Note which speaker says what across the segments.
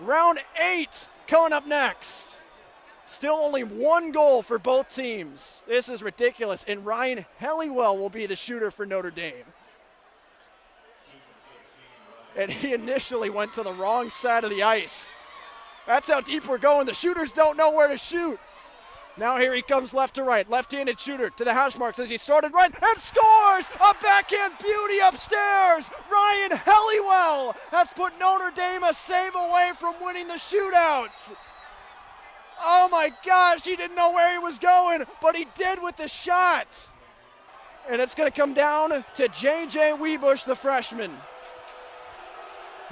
Speaker 1: Round 8 coming up next. Still only one goal for both teams. This is ridiculous. And Ryan Helliwell will be the shooter for Notre Dame. And he initially went to the wrong side of the ice. That's how deep we're going. The shooters don't know where to shoot. Now here he comes left to right. Left-handed shooter to the hash marks as he started right and scores! A backhand beauty upstairs! Ryan Helliwell has put Notre Dame a save away from winning the shootout. Oh my gosh, he didn't know where he was going, but he did with the shot. And it's going to come down to J.J. Webush, the freshman.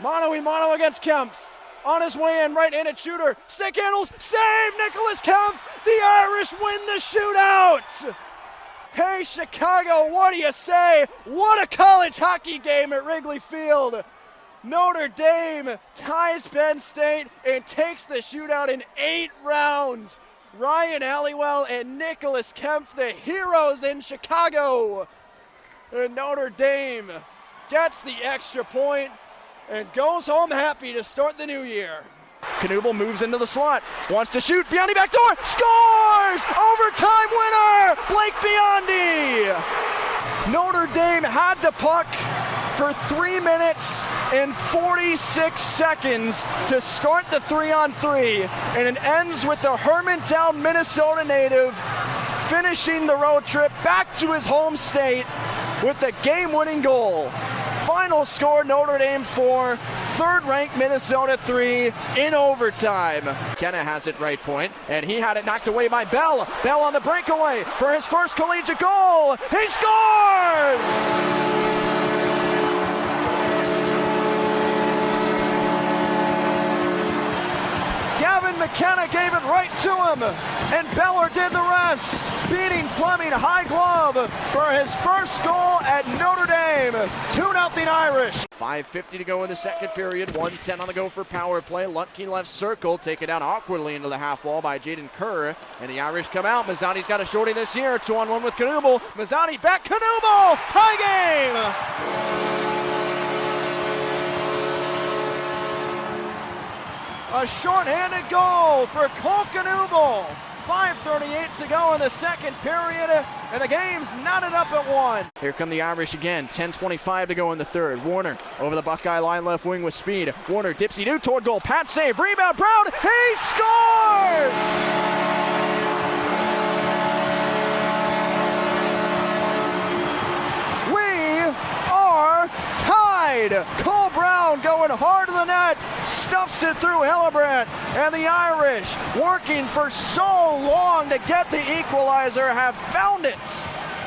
Speaker 1: Mano-a-mano against Kempf. On his way in, right-handed shooter. Stick handles, save Nicholas Kempf. The Irish win the shootout. Hey, Chicago, what do you say? What a college hockey game at Wrigley Field. Notre Dame ties Penn State and takes the shootout in 8 rounds. Ryan Helliwell and Nicholas Kempf, the heroes in Chicago. And Notre Dame gets the extra point and goes home happy to start the new year. Knuble moves into the slot, wants to shoot, Biondi back door, scores! Overtime winner, Blake Biondi! Notre Dame had the puck for 3 minutes and 46 seconds to start the 3-on-3, and it ends with the Hermantown, Minnesota native finishing the road trip back to his home state with the game-winning goal. Final score, Notre Dame 4, third-ranked Minnesota 3 in overtime. Kenna has it right point, and he had it knocked away by Bell. Bell on the breakaway for his first collegiate goal. He scores! Gavin McKenna gave it right to him, and Beller did the rest, beating Fleming high glove for his first goal at Notre Dame. 2-0 Irish. 5:50 to go in the second period. 1:10 on the go for power play. Lutke left circle, taken down awkwardly into the half wall by Jaden Kerr, and the Irish come out. Mazzotti got a shorty this year. 2-on-1 with Knuble. Mazzotti back, Knuble! Tie game! A short-handed goal for Cole Knuble. 5:38 to go in the second period, and the game's knotted up at 1. Here come the Irish again. 10:25 to go in the third. Warner over the Buckeye line, left wing with speed. Warner dipsy-do toward goal. Pat save. Rebound. Brown. He scores! Tied. Cole Brown going hard to the net, stuffs it through Hillebrand, and the Irish, working for so long to get the equalizer, have found it.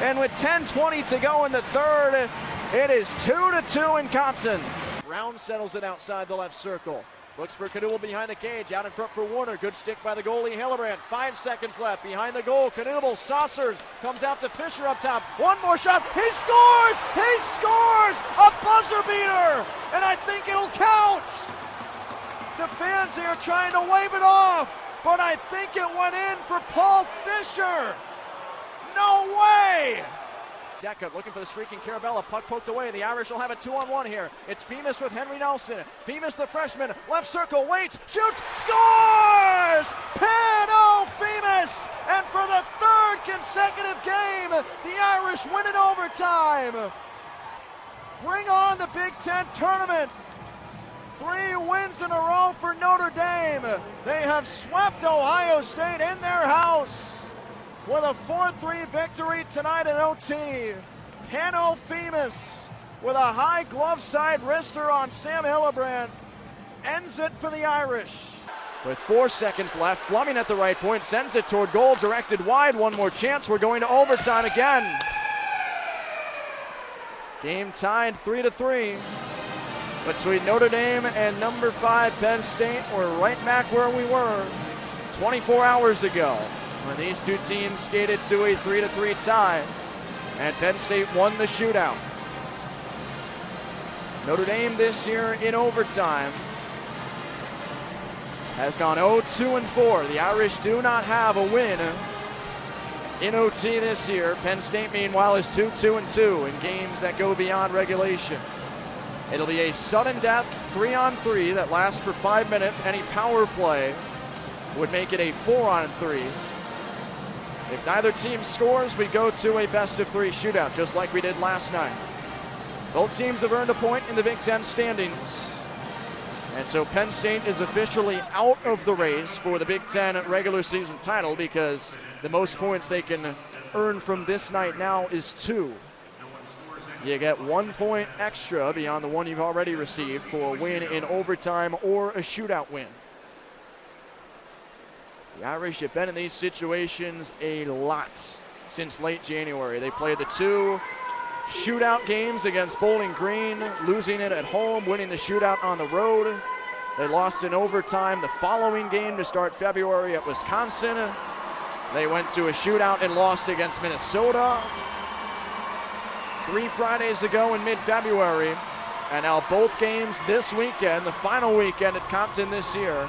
Speaker 1: And with 10:20 to go in the third, it is 2-2 in Compton. Brown settles it outside the left circle. Looks for Knuble behind the cage, out in front for Warner. Good stick by the goalie, Hillebrand. 5 seconds left behind the goal. Knuble saucers, comes out to Fisher up top. One more shot, he scores! He scores! A buzzer beater! And I think it'll count! The fans here trying to wave it off, but I think it went in for Paul Fisher. No way! Deca looking for the streaking Carabella. Puck poked away. The Irish will have a 2-on-1 here. It's Femus with Henry Nelson. Femus, the freshman, left circle, waits, shoots, scores! Pano Femus! And for the third consecutive game, the Irish win in overtime. Bring on the Big Ten tournament. 3 wins in a row for Notre Dame. They have swept Ohio State in their house with a 4-3 victory tonight in OT. Pano Femus with a high glove side wrister on Sam Hillebrand ends it for the Irish. With 4 seconds left, Fleming at the right point sends it toward goal, directed wide. One more chance, we're going to overtime again. Game tied 3-3 between Notre Dame and number 5 Penn State. We're right back where we were 24 hours ago, when these two teams skated to a 3-3 tie, and Penn State won the shootout. Notre Dame this year in overtime has gone 0-2-4. The Irish do not have a win in OT this year. Penn State, meanwhile, is 2-2-2 in games that go beyond regulation. It'll be a sudden death 3-on-3 that lasts for 5 minutes. Any power play would make it a 4-on-3. If neither team scores, we go to a best-of-3 shootout, just like we did last night. Both teams have earned a point in the Big Ten standings. And so Penn State is officially out of the race for the Big Ten regular season title because the most points they can earn from this night now is 2. You get 1 point extra beyond the one you've already received for a win in overtime or a shootout win. The Irish have been in these situations a lot since late January. They played the 2 shootout games against Bowling Green, losing it at home, winning the shootout on the road. They lost in overtime the following game to start February at Wisconsin. They went to a shootout and lost against Minnesota 3 Fridays ago in mid-February. And now both games this weekend, the final weekend at Compton this year,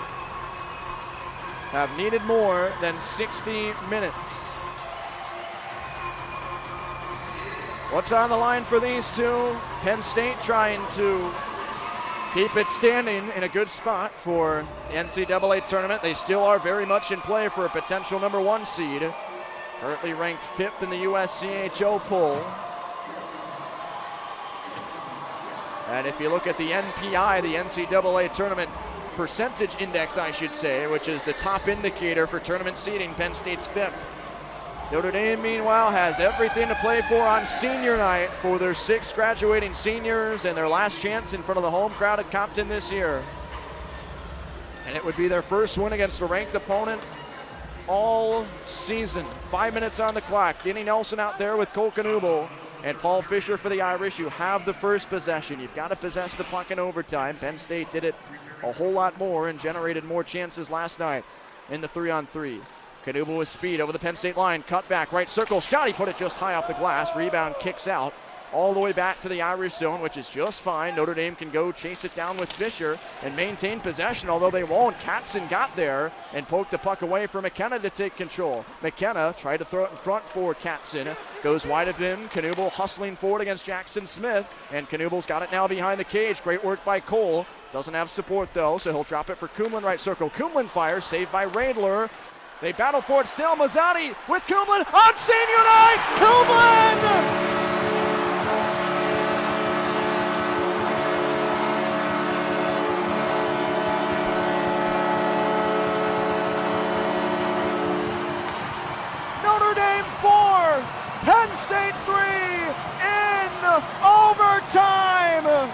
Speaker 1: have needed more than 60 minutes. What's on the line for these two? Penn State trying to keep it standing in a good spot for the NCAA tournament. They still are very much in play for a potential number 1 seed. Currently ranked 5th in the USCHO poll. And if you look at the NPI, the NCAA tournament percentage index, I should say, which is the top indicator for tournament seeding, Penn State's 5th. Notre Dame, meanwhile, has everything to play for on senior night for their 6 graduating seniors and their last chance in front of the home crowd at Compton this year. And it would be their first win against a ranked opponent all season. 5 minutes on the clock. Danny Nelson out there with Cole Knuble and Paul Fisher for the Irish. You have the first possession. You've got to possess the puck in overtime. Penn State did it a whole lot more and generated more chances last night in the 3-on-3. Knuble with speed over the Penn State line. Cut back, right circle, shot. He put it just high off the glass. Rebound kicks out all the way back to the Irish zone, which is just fine. Notre Dame can go chase it down with Fisher and maintain possession, although they won't. Katzen got there and poked the puck away for McKenna to take control. McKenna tried to throw it in front for Katzen. Goes wide of him. Knuble hustling forward against Jackson Smith, and Knuble's got it now behind the cage. Great work by Cole. Doesn't have support, though, so he'll drop it for Kumlin, right circle. Kumlin fires, saved by Radler. They battle for it still. Mazzatti with Kumlin on senior night. Kumlin! Notre Dame 4, Penn State 3 in overtime.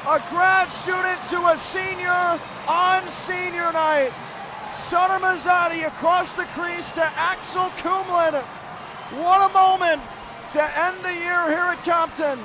Speaker 1: A grad student to a senior on senior night. Sutter Mazzatti across the crease to Axel Kumlin. What a moment to end the year here at Compton.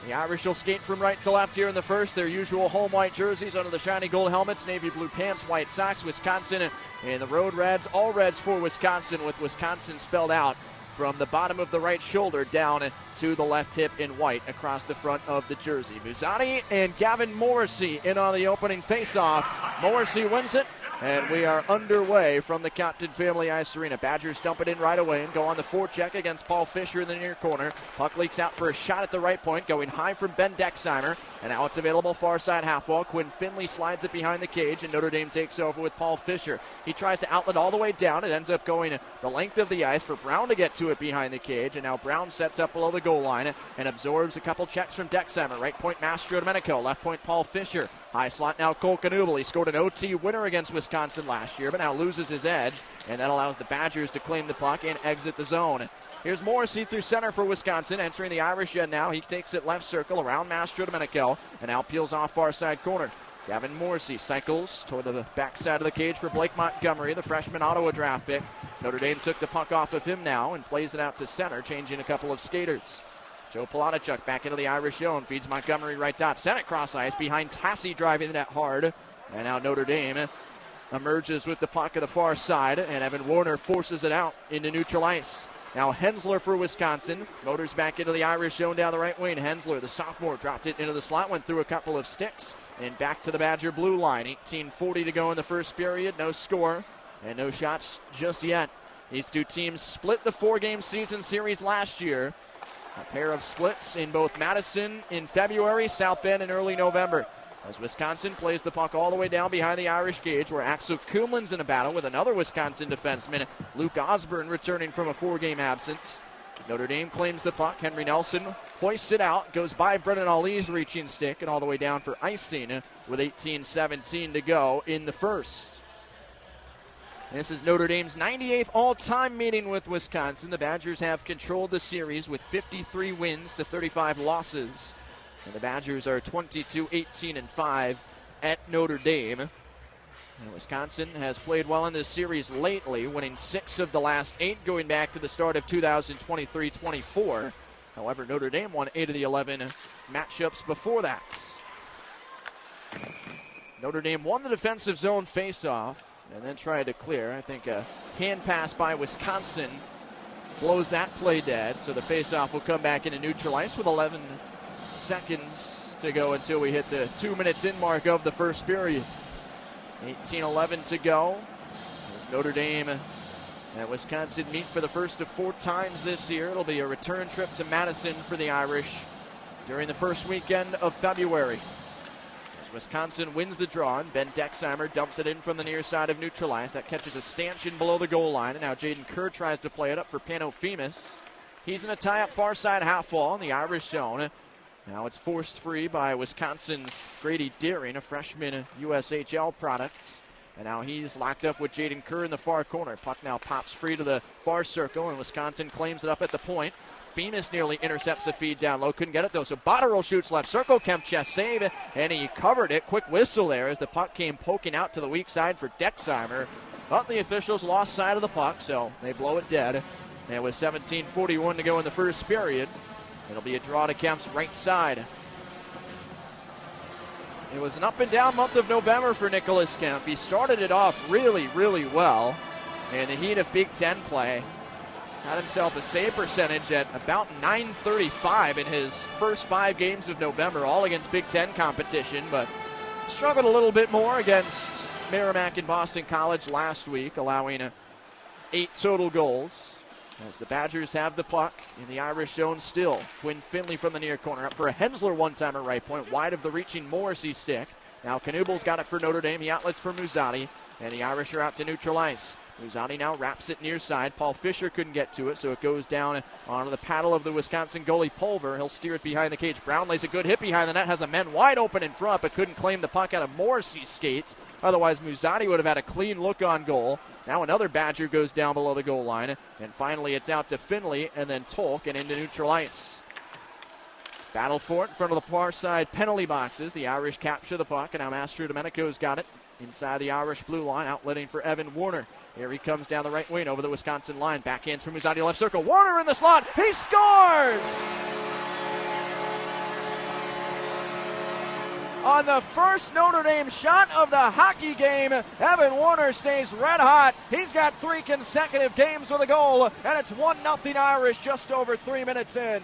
Speaker 1: The Irish will skate from right to left here in the first. Their usual home white jerseys under the shiny gold helmets, navy blue pants, white socks. Wisconsin and the road reds, all reds for Wisconsin, with Wisconsin spelled out from the bottom of the right shoulder down to the left hip in white across the front of the jersey. Mazzatti and Gavin Morrissey in on the opening faceoff. Morrissey wins it, and we are underway from the Compton Family Ice Arena. Badgers dump it in right away and go on the forecheck against Paul Fisher in the near corner. Puck leaks out for a shot at the right point, going high from Ben Dexheimer, and now it's available far side half wall. Quinn Finley slides it behind the cage, and Notre Dame takes over with Paul Fisher. He tries to outlet all the way down. It ends up going the length of the ice for Brown to get to it behind the cage, and now Brown sets up below the goal line and absorbs a couple checks from Dexheimer. Right point Mastro Domenico, left point Paul Fisher. High slot now Cole Knuble. He scored an OT winner against Wisconsin last year, but now loses his edge, and that allows the Badgers to claim the puck and exit the zone. Here's Morrissey through center for Wisconsin, entering the Irish end now. He takes it left circle around Mastro Domenico, and now peels off far side corner. Gavin Morrissey cycles toward the backside of the cage for Blake Montgomery, the freshman Ottawa draft pick. Notre Dame took the puck off of him now and plays it out to center, changing a couple of skaters. Joe Polonichuk back into the Irish zone, feeds Montgomery right dot. Sent across ice behind Tassi, driving the net hard. And now Notre Dame emerges with the puck at the far side, and Evan Warner forces it out into neutral ice. Now Hensler for Wisconsin. Motors back into the Irish zone down the right wing. Hensler, the sophomore, dropped it into the slot, went through a couple of sticks, and back to the Badger blue line. 18:40 to go in the first period. No score and no shots just yet. These two teams split the 4-game season series last year. A pair of splits in both Madison in February, South Bend in early November. As Wisconsin plays the puck all the way down behind the Irish gauge, where Axel Kumlin's in a battle with another Wisconsin defenseman, Luke Osborne, returning from a 4-game absence. Notre Dame claims the puck. Henry Nelson hoists it out, goes by Brennan Ali's reaching stick, and all the way down for icing with 18:17 to go in the first. This is Notre Dame's 98th all-time meeting with Wisconsin. The Badgers have controlled the series with 53 wins to 35 losses. And the Badgers are 22-18-5 at Notre Dame. And Wisconsin has played well in this series lately, winning 6 of the last 8 going back to the start of 2023-24. However, Notre Dame won 8 of the 11 matchups before that. Notre Dame won the defensive zone faceoff and then tried to clear. I think a hand pass by Wisconsin blows that play dead, so the faceoff will come back into neutral ice with 11 seconds to go until we hit the 2 minutes in mark of the first period. 18:11 to go as Notre Dame and Wisconsin meet for the first of 4 times this year. It'll be a return trip to Madison for the Irish during the first weekend of February. As Wisconsin wins the draw, and Ben Dexheimer dumps it in from the near side of neutral ice. That catches a stanchion below the goal line, and now Jaden Kerr tries to play it up for Panofemis. He's in a tie-up far side half wall in the Irish zone. Now it's forced free by Wisconsin's Grady Deering, a freshman USHL product. And now he's locked up with Jaden Kerr in the far corner. Puck now pops free to the far circle, and Wisconsin claims it up at the point. Femis nearly intercepts a feed down low. Couldn't get it, though, so Botterill shoots left circle. Kemp chest save, and he covered it. Quick whistle there as the puck came poking out to the weak side for Dexheimer. But the officials lost sight of the puck, so they blow it dead. And with 17:41 to go in the first period, it'll be a draw to Kemp's right side. It was an up-and-down month of November for Nicholas Kemp. He started it off really, really well in the heat of Big Ten play. Had himself a save percentage at about .935 in his first 5 games of November, all against Big Ten competition, but struggled a little bit more against Merrimack and Boston College last week, allowing 8 total goals. As the Badgers have the puck in the Irish zone still. Quinn Finley from the near corner up for a Hensler one-timer right point, wide of the reaching Morrissey stick. Now Knubel's got it for Notre Dame. He outlets for Muzzatti, and the Irish are out to neutral ice. Muzzatti now wraps it near side. Paul Fisher couldn't get to it, so it goes down onto the paddle of the Wisconsin goalie Pulver. He'll steer it behind the cage. Brown lays a good hit behind the net, has a man wide open in front, but couldn't claim the puck out of Morrissey's skates. Otherwise, Muzzatti would have had a clean look on goal. Now another Badger goes down below the goal line, and finally it's out to Finley and then Tolk and into neutral ice. Battle for it in front of the far side penalty boxes. The Irish capture the puck, and now Mastro Domenico's got it inside the Irish blue line, outletting for Evan Warner. Here he comes down the right wing over the Wisconsin line. Backhands from Muzzatti left circle. Warner in the slot. He scores! On the first Notre Dame shot of the hockey game, Evan Warner stays red hot. He's got 3 consecutive games with a goal, and it's 1-0 Irish just over 3 minutes in.